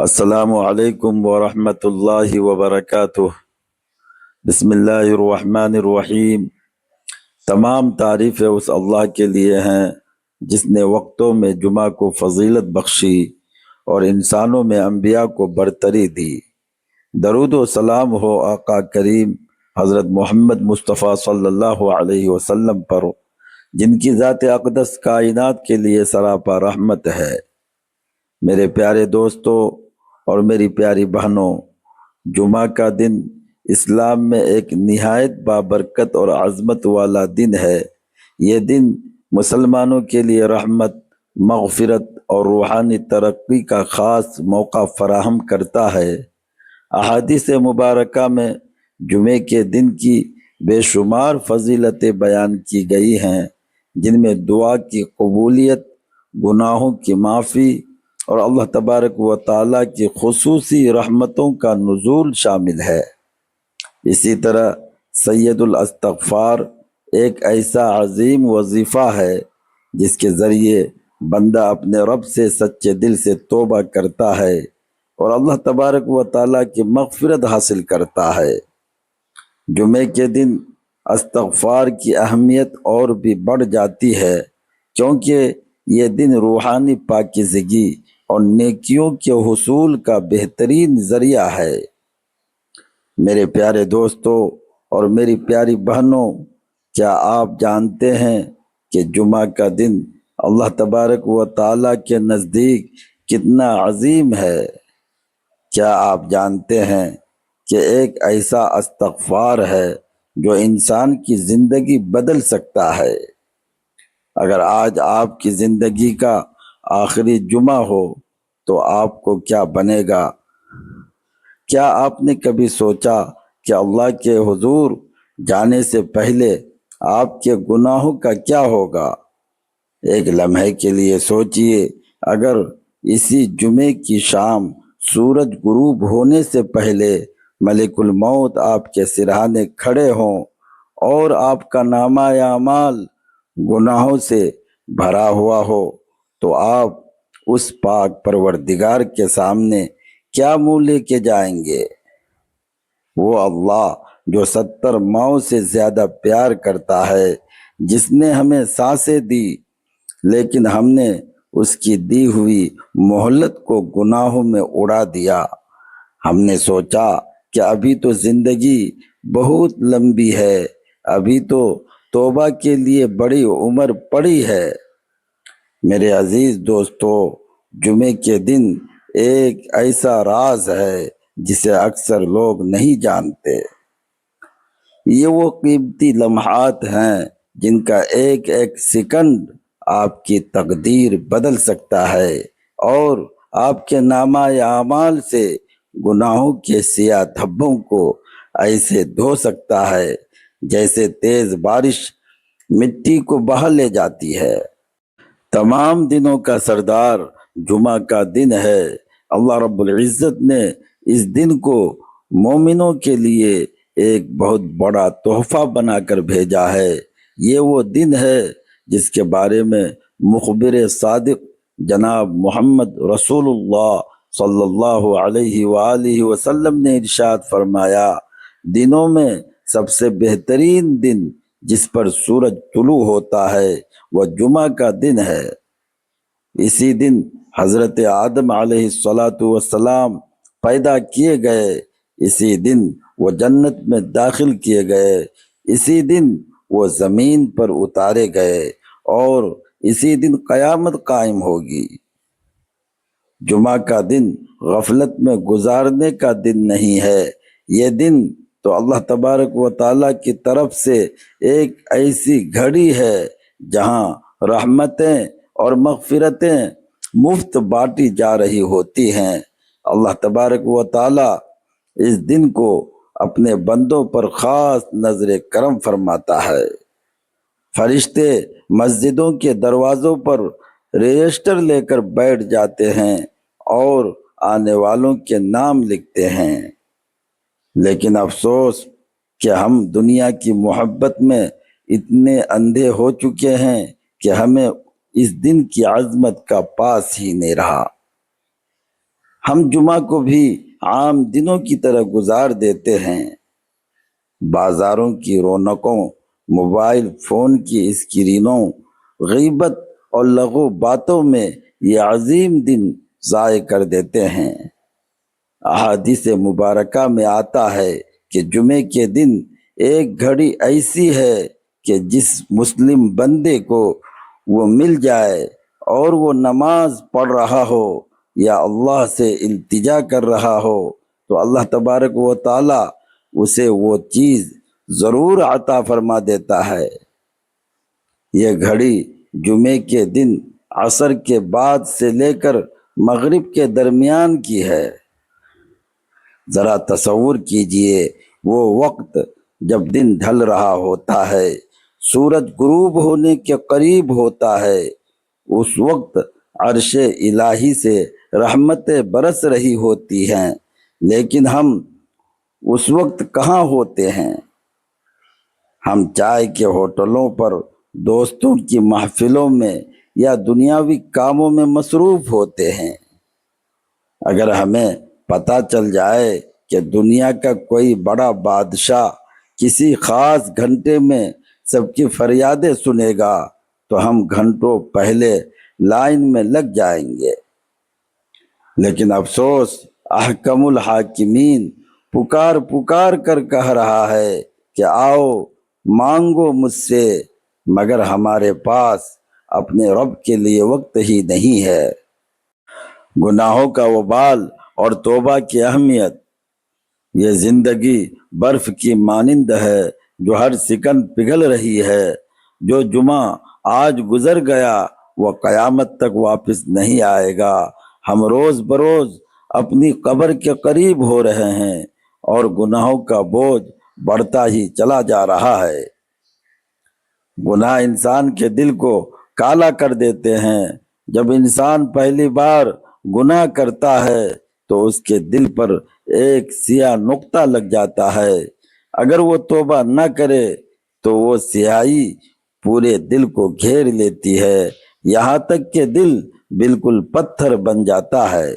السلام علیکم ورحمۃ اللہ وبرکاتہ۔ بسم اللہ الرحمن الرحیم۔ تمام تعریفیں اس اللہ کے لیے ہیں جس نے وقتوں میں جمعہ کو فضیلت بخشی اور انسانوں میں انبیاء کو برتری دی۔ درود و سلام ہو آقا کریم حضرت محمد مصطفیٰ صلی اللہ علیہ وسلم پر، جن کی ذات اقدس کائنات کے لیے سراپا رحمت ہے۔ میرے پیارے دوستو اور میری پیاری بہنوں، جمعہ کا دن اسلام میں ایک نہایت بابرکت اور عظمت والا دن ہے۔ یہ دن مسلمانوں کے لیے رحمت، مغفرت اور روحانی ترقی کا خاص موقع فراہم کرتا ہے۔ احادیث مبارکہ میں جمعے کے دن کی بے شمار فضیلتیں بیان کی گئی ہیں، جن میں دعا کی قبولیت، گناہوں کی معافی اور اللہ تبارک و تعالیٰ کی خصوصی رحمتوں کا نزول شامل ہے۔ اسی طرح سید الاستغفار ایک ایسا عظیم وظیفہ ہے جس کے ذریعے بندہ اپنے رب سے سچے دل سے توبہ کرتا ہے اور اللہ تبارک و تعالیٰ کی مغفرت حاصل کرتا ہے۔ جمعے کے دن استغفار کی اہمیت اور بھی بڑھ جاتی ہے، کیونکہ یہ دن روحانی پاکیزگی اور نیکیوں کے حصول کا بہترین ذریعہ ہے۔ میرے پیارے دوستوں اور میری پیاری بہنوں، کیا آپ جانتے ہیں کہ جمعہ کا دن اللہ تبارک و تعالیٰ کے نزدیک کتنا عظیم ہے؟ کیا آپ جانتے ہیں کہ ایک ایسا استغفار ہے جو انسان کی زندگی بدل سکتا ہے؟ اگر آج آپ کی زندگی کا آخری جمعہ ہو تو آپ کو کیا بنے گا؟ کیا آپ نے کبھی سوچا کہ اللہ کے حضور جانے سے پہلے آپ کے گناہوں کا کیا ہوگا؟ ایک لمحے کے لیے سوچئے، اگر اسی جمعے کی شام سورج غروب ہونے سے پہلے ملک الموت آپ کے سرہانے کھڑے ہوں اور آپ کا نامہ اعمال گناہوں سے بھرا ہوا ہو، تو آپ اس پاک پروردگار کے سامنے کیا منہ لے کے جائیں گے؟ وہ اللہ جو 70 ماؤں سے زیادہ پیار کرتا ہے، جس نے ہمیں سانسیں دی لیکن ہم نے اس کی دی ہوئی مہلت کو گناہوں میں اڑا دیا۔ ہم نے سوچا کہ ابھی تو زندگی بہت لمبی ہے، ابھی تو توبہ کے لیے بڑی عمر پڑی ہے۔ میرے عزیز دوستو، جمعے کے دن ایک ایسا راز ہے جسے اکثر لوگ نہیں جانتے۔ یہ وہ قیمتی لمحات ہیں جن کا ایک ایک سیکنڈ آپ کی تقدیر بدل سکتا ہے اور آپ کے نامہ اعمال سے گناہوں کے سیاہ دھبوں کو ایسے دھو سکتا ہے جیسے تیز بارش مٹی کو بہا لے جاتی ہے۔ تمام دنوں کا سردار جمعہ کا دن ہے۔ اللہ رب العزت نے اس دن کو مومنوں کے لیے ایک بہت بڑا تحفہ بنا کر بھیجا ہے۔ یہ وہ دن ہے جس کے بارے میں مخبر صادق جناب محمد رسول اللہ صلی اللہ علیہ وآلہ وسلم نے ارشاد فرمایا، دنوں میں سب سے بہترین دن جس پر سورج طلوع ہوتا ہے وہ جمعہ کا دن ہے۔ اسی دن حضرت آدم علیہ السلام پیدا کیے گئے، اسی دن وہ جنت میں داخل کیے گئے، اسی دن وہ زمین پر اتارے گئے اور اسی دن قیامت قائم ہوگی۔ جمعہ کا دن غفلت میں گزارنے کا دن نہیں ہے، یہ دن تو اللہ تبارک و تعالیٰ کی طرف سے ایک ایسی گھڑی ہے جہاں رحمتیں اور مغفرتیں مفت بانٹی جا رہی ہوتی ہیں۔ اللہ تبارک و تعالیٰ اس دن کو اپنے بندوں پر خاص نظر کرم فرماتا ہے۔ فرشتے مسجدوں کے دروازوں پر رجسٹر لے کر بیٹھ جاتے ہیں اور آنے والوں کے نام لکھتے ہیں۔ لیکن افسوس کہ ہم دنیا کی محبت میں اتنے اندھے ہو چکے ہیں کہ ہمیں اس دن کی عظمت کا پاس ہی نہیں رہا۔ ہم جمعہ کو بھی عام دنوں کی طرح گزار دیتے ہیں۔ بازاروں کی رونقوں، موبائل فون کی اسکرینوں، غیبت اور لغو باتوں میں یہ عظیم دن ضائع کر دیتے ہیں۔ احادیث مبارکہ میں آتا ہے کہ جمعے کے دن ایک گھڑی ایسی ہے کہ جس مسلم بندے کو وہ مل جائے اور وہ نماز پڑھ رہا ہو یا اللہ سے التجا کر رہا ہو تو اللہ تبارک و تعالی اسے وہ چیز ضرور عطا فرما دیتا ہے۔ یہ گھڑی جمعے کے دن عصر کے بعد سے لے کر مغرب کے درمیان کی ہے۔ ذرا تصور کیجئے وہ وقت جب دن ڈھل رہا ہوتا ہے، سورج غروب ہونے کے قریب ہوتا ہے، اس وقت عرش الہی سے رحمتیں برس رہی ہوتی ہیں، لیکن ہم اس وقت کہاں ہوتے ہیں؟ ہم چائے کے ہوٹلوں پر، دوستوں کی محفلوں میں یا دنیاوی کاموں میں مصروف ہوتے ہیں۔ اگر ہمیں پتہ چل جائے کہ دنیا کا کوئی بڑا بادشاہ کسی خاص گھنٹے میں سب کی فریادیں سنے گا تو ہم گھنٹوں پہلے لائن میں لگ جائیں گے۔ لیکن افسوس، احکم الحاکمین پکار پکار کر کہہ رہا ہے کہ آؤ مانگو مجھ سے، مگر ہمارے پاس اپنے رب کے لیے وقت ہی نہیں ہے۔ گناہوں کا وبال اور توبہ کی اہمیت۔ یہ زندگی برف کی مانند ہے جو ہر سیکنڈ پگھل رہی ہے۔ جو جمعہ آج گزر گیا وہ قیامت تک واپس نہیں آئے گا۔ ہم روز بروز اپنی قبر کے قریب ہو رہے ہیں اور گناہوں کا بوجھ بڑھتا ہی چلا جا رہا ہے۔ گناہ انسان کے دل کو کالا کر دیتے ہیں۔ جب انسان پہلی بار گناہ کرتا ہے تو اس کے دل پر ایک سیاہ نقطہ لگ جاتا ہے۔ اگر وہ توبہ نہ کرے تو وہ سیاہی پورے دل کو گھیر لیتی ہے، یہاں تک کہ دل بالکل پتھر بن جاتا ہے۔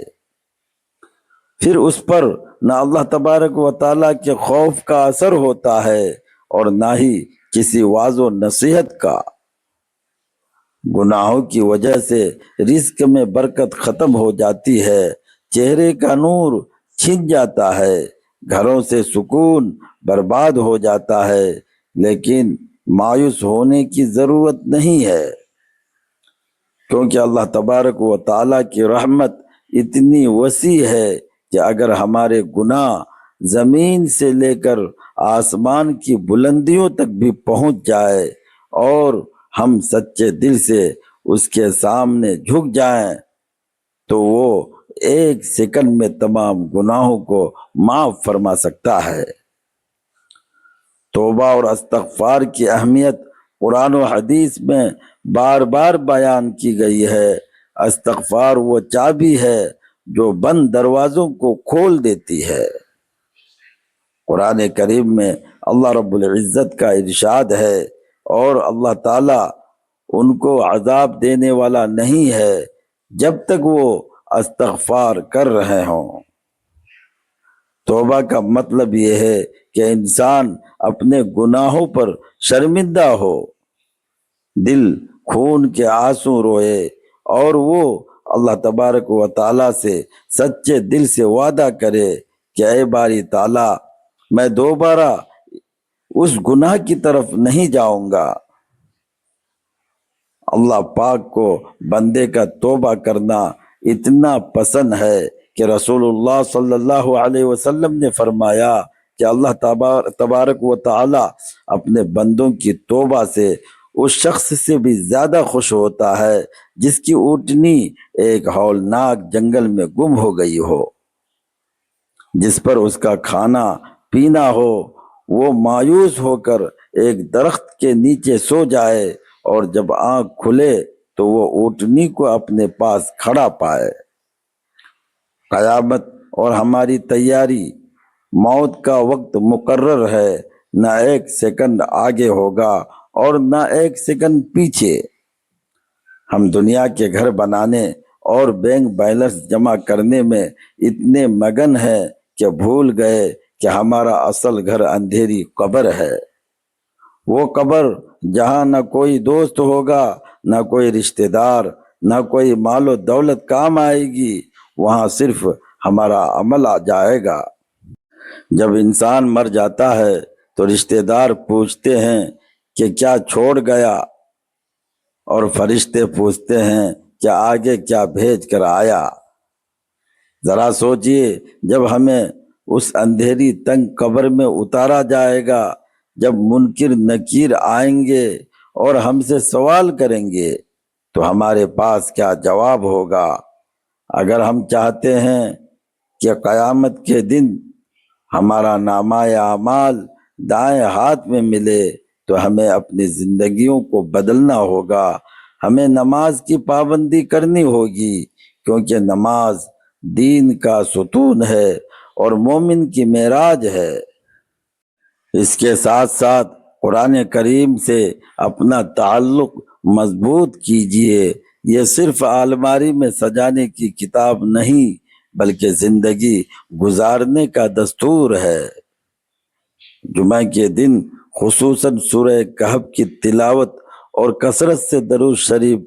پھر اس پر نہ اللہ تبارک و تعالیٰ کے خوف کا اثر ہوتا ہے اور نہ ہی کسی واعظ و نصیحت کا۔ گناہوں کی وجہ سے رزق میں برکت ختم ہو جاتی ہے، چہرے کا نور چھن جاتا ہے، گھروں سے سکون برباد ہو جاتا ہے۔ لیکن مایوس ہونے کی ضرورت نہیں ہے، کیونکہ اللہ تبارک و تعالیٰ کی رحمت اتنی وسیع ہے کہ اگر ہمارے گناہ زمین سے لے کر آسمان کی بلندیوں تک بھی پہنچ جائے اور ہم سچے دل سے اس کے سامنے جھک جائیں تو وہ ایک سیکنڈ میں تمام گناہوں کو معاف فرما سکتا ہے۔ توبہ اور استغفار کی اہمیت قرآن و حدیث میں بار بار بیان کی گئی ہے۔ استغفار وہ چابی ہے جو بند دروازوں کو کھول دیتی ہے۔ قرآن کریم میں اللہ رب العزت کا ارشاد ہے، اور اللہ تعالیٰ ان کو عذاب دینے والا نہیں ہے جب تک وہ استغفار کر رہے ہوں۔ توبہ کا مطلب یہ ہے کہ انسان اپنے گناہوں پر شرمندہ ہو، دل خون کے آنسو روئے اور وہ اللہ تبارک و تعالیٰ سے سچے دل سے وعدہ کرے کہ اے باری تعالیٰ، میں دوبارہ اس گناہ کی طرف نہیں جاؤں گا۔ اللہ پاک کو بندے کا توبہ کرنا اتنا پسند ہے کہ رسول اللہ صلی اللہ علیہ وسلم نے فرمایا کہ اللہ تبارک و تعالی اپنے بندوں کی توبہ سے اس شخص سے بھی زیادہ خوش ہوتا ہے جس کی اونٹنی ایک ہولناک جنگل میں گم ہو گئی ہو، جس پر اس کا کھانا پینا ہو۔ وہ مایوس ہو کر ایک درخت کے نیچے سو جائے اور جب آنکھ کھلے تو وہ اونٹنی کو اپنے پاس کھڑا پائے۔ قیامت اور ہماری تیاری، موت کا وقت مقرر ہے، نہ ایک سیکنڈ آگے ہوگا اور نہ ایک سیکنڈ پیچھے۔ ہم دنیا کے گھر بنانے اور بینک بیلنس جمع کرنے میں اتنے مگن ہیں کہ بھول گئے کہ ہمارا اصل گھر اندھیری قبر ہے۔ وہ قبر جہاں نہ کوئی دوست ہوگا، نہ کوئی رشتہ دار، نہ کوئی مال و دولت کام آئے گی، وہاں صرف ہمارا عمل آ جائے گا۔ جب انسان مر جاتا ہے تو رشتہ دار پوچھتے ہیں کہ کیا چھوڑ گیا، اور فرشتے پوچھتے ہیں کہ آگے کیا بھیج کر آیا۔ ذرا سوچئے، جب ہمیں اس اندھیری تنگ قبر میں اتارا جائے گا، جب منکر نکیر آئیں گے اور ہم سے سوال کریں گے تو ہمارے پاس کیا جواب ہوگا؟ اگر ہم چاہتے ہیں کہ قیامت کے دن ہمارا نامہ اعمال دائیں ہاتھ میں ملے تو ہمیں اپنی زندگیوں کو بدلنا ہوگا۔ ہمیں نماز کی پابندی کرنی ہوگی، کیونکہ نماز دین کا ستون ہے اور مومن کی معراج ہے۔ اس کے ساتھ ساتھ قرآن کریم سے اپنا تعلق مضبوط کیجئے۔ یہ صرف الماری میں سجانے کی کتاب نہیں، بلکہ زندگی گزارنے کا دستور ہے۔ جمعہ کے دن خصوصاً سورہ کہف کی تلاوت اور کثرت سے درود شریف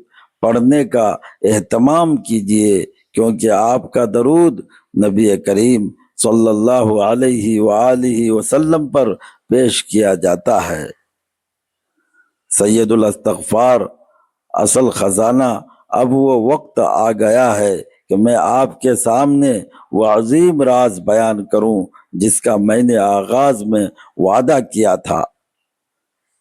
پڑھنے کا اہتمام کیجئے، کیونکہ آپ کا درود نبی کریم صلی اللہ علیہ وآلہ وسلم پر پیش کیا جاتا ہے۔ سید الاستغفار اصل خزانہ اب وہ وقت آ گیا ہے کہ میں آپ کے سامنے وہ عظیم راز بیان کروں جس کا میں نے آغاز میں وعدہ کیا تھا۔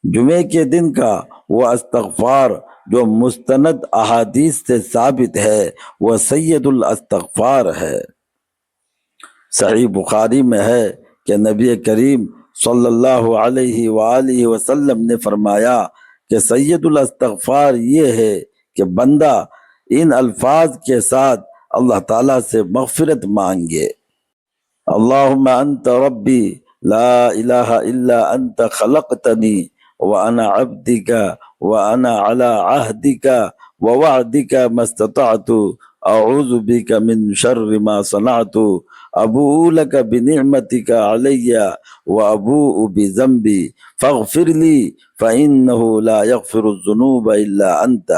جمعے کے دن کا وہ استغفار جو مستند احادیث سے ثابت ہے، وہ سید الاستغفار ہے۔ صحیح بخاری میں ہے کہ نبی کریم صلی اللہ علیہ وآلہ وسلم نے فرمایا کہ سید الاستغفار یہ ہے کہ بندہ ان الفاظ کے ساتھ اللہ تعالیٰ سے مغفرت مانگے: اللہم انت ربی لا الہ الا انت خلقتنی وانا عبدک وانا علی عہدک ووعدک ما استطعت اعوذ بک من شر ما صنعت ابوء لک بنعمتک علی وابوء بذنبی فاغفر لی فانہ لا یغفر الذنوب الا انت۔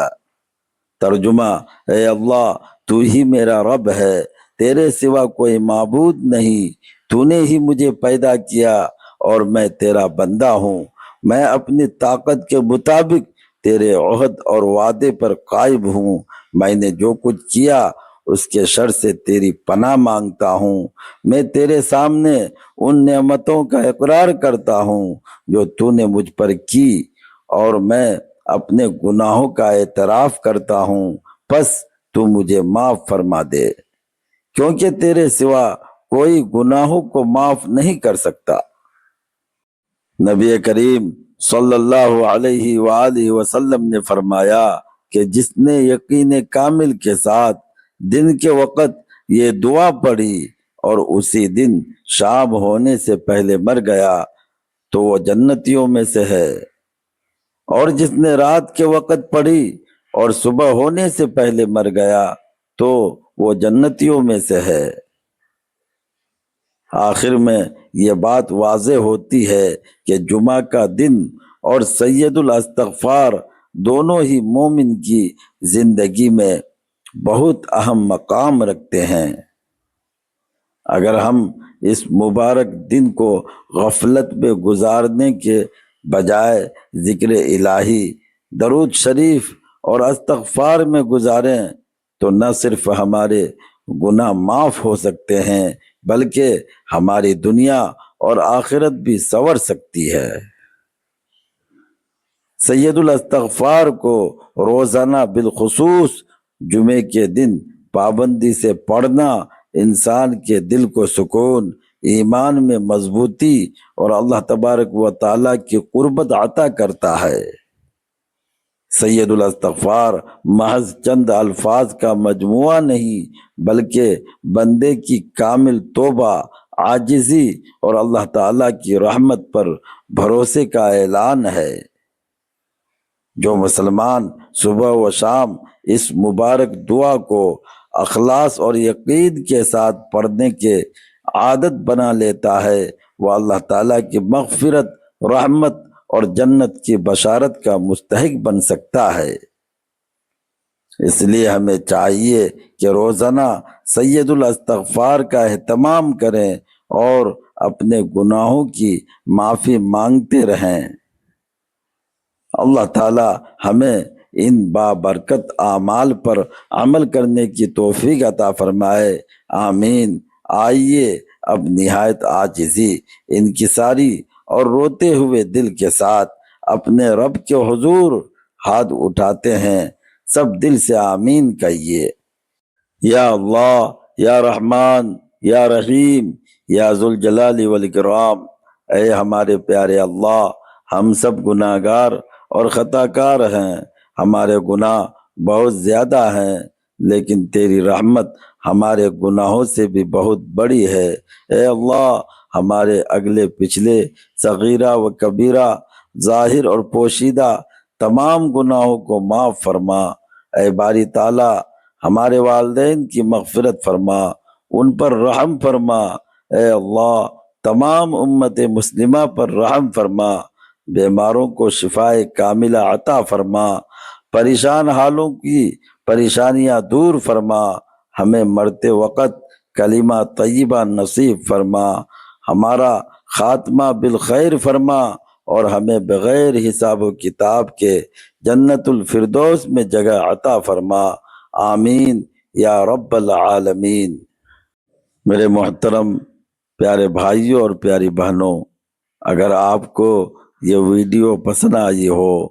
ترجمہ: اے اللہ، تو ہی میرا رب ہے، تیرے سوا کوئی معبود نہیں، تو نے ہی مجھے پیدا کیا اور میں تیرا بندہ ہوں۔ میں اپنی طاقت کے مطابق تیرے عہد اور وعدے پر قائم ہوں۔ میں نے جو کچھ کیا اس کے شر سے تیری پناہ مانگتا ہوں۔ میں تیرے سامنے ان نعمتوں کا اقرار کرتا ہوں جو تو نے مجھ پر کی، اور میں اپنے گناہوں کا اعتراف کرتا ہوں، پس تو مجھے معاف فرما دے، کیونکہ تیرے سوا کوئی گناہوں کو معاف نہیں کر سکتا۔ نبی کریم صلی اللہ علیہ وآلہ وسلم نے فرمایا کہ جس نے یقین کامل کے ساتھ دن کے وقت یہ دعا پڑھی اور اسی دن شام ہونے سے پہلے مر گیا تو وہ جنتیوں میں سے ہے، اور جس نے رات کے وقت پڑھی اور صبح ہونے سے پہلے مر گیا تو وہ جنتیوں میں سے ہے۔ آخر میں یہ بات واضح ہوتی ہے کہ جمعہ کا دن اور سید الاستغفار دونوں ہی مومن کی زندگی میں بہت اہم مقام رکھتے ہیں۔ اگر ہم اس مبارک دن کو غفلت میں گزارنے کے بجائے ذکر الہی، درود شریف اور استغفار میں گزاریں تو نہ صرف ہمارے گناہ معاف ہو سکتے ہیں بلکہ ہماری دنیا اور آخرت بھی سنور سکتی ہے۔ سید الاستغفار کو روزانہ بالخصوص جمعے کے دن پابندی سے پڑھنا انسان کے دل کو سکون، ایمان میں مضبوطی اور اللہ تبارک و تعالیٰ کی قربت عطا کرتا ہے۔ سید الاستغفار محض چند الفاظ کا مجموعہ نہیں، بلکہ بندے کی کامل توبہ، عاجزی اور اللہ تعالیٰ کی رحمت پر بھروسے کا اعلان ہے۔ جو مسلمان صبح و شام اس مبارک دعا کو اخلاص اور یقین کے ساتھ پڑھنے کے عادت بنا لیتا ہے وہ اللہ تعالیٰ کی مغفرت، رحمت اور جنت کی بشارت کا مستحق بن سکتا ہے۔ اس لیے ہمیں چاہیے کہ روزانہ سید الاستغفار کا اہتمام کریں اور اپنے گناہوں کی معافی مانگتے رہیں۔ اللہ تعالی ہمیں ان بابرکت اعمال پر عمل کرنے کی توفیق عطا فرمائے، آمین۔ آئیے اب نہایت عاجزی، انکساری اور روتے ہوئے دل کے ساتھ اپنے رب کے حضور ہاتھ اٹھاتے ہیں، سب دل سے آمین کہیے۔ یا اللہ، یا رحمان، یا رحیم، یا ذوالجلال والاکرام، اے ہمارے پیارے اللہ، ہم سب گناہ گار اور خطا کار ہیں، ہمارے گناہ بہت زیادہ ہیں، لیکن تیری رحمت ہمارے گناہوں سے بھی بہت بڑی ہے۔ اے اللہ، ہمارے اگلے پچھلے، صغیرہ و کبیرہ، ظاہر اور پوشیدہ تمام گناہوں کو معاف فرما۔ اے باری تعالی، ہمارے والدین کی مغفرت فرما، ان پر رحم فرما۔ اے اللہ، تمام امت مسلمہ پر رحم فرما، بیماروں کو شفائے کاملہ عطا فرما، پریشان حالوں کی پریشانیاں دور فرما، ہمیں مرتے وقت کلمہ طیبہ نصیب فرما، ہمارا خاتمہ بالخیر فرما اور ہمیں بغیر حساب و کتاب کے جنت الفردوس میں جگہ عطا فرما، آمین یا رب العالمین۔ میرے محترم پیارے بھائیوں اور پیاری بہنوں، اگر آپ کو یہ ویڈیو پسند آئی ہو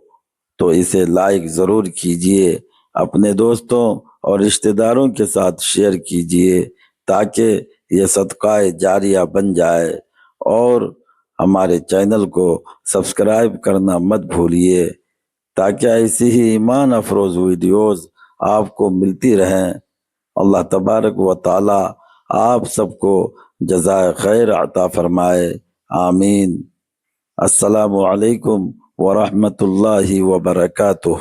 تو اسے لائک ضرور کیجئے، اپنے دوستوں اور رشتہ داروں کے ساتھ شیئر کیجئے تاکہ یہ صدقہ جاریہ بن جائے، اور ہمارے چینل کو سبسکرائب کرنا مت بھولیے تاکہ ایسی ہی ایمان افروز ویڈیوز آپ کو ملتی رہیں۔ اللہ تبارک و تعالی آپ سب کو جزائے خیر عطا فرمائے، آمین۔ السلام علیکم ورحمۃ اللہ وبرکاتہ۔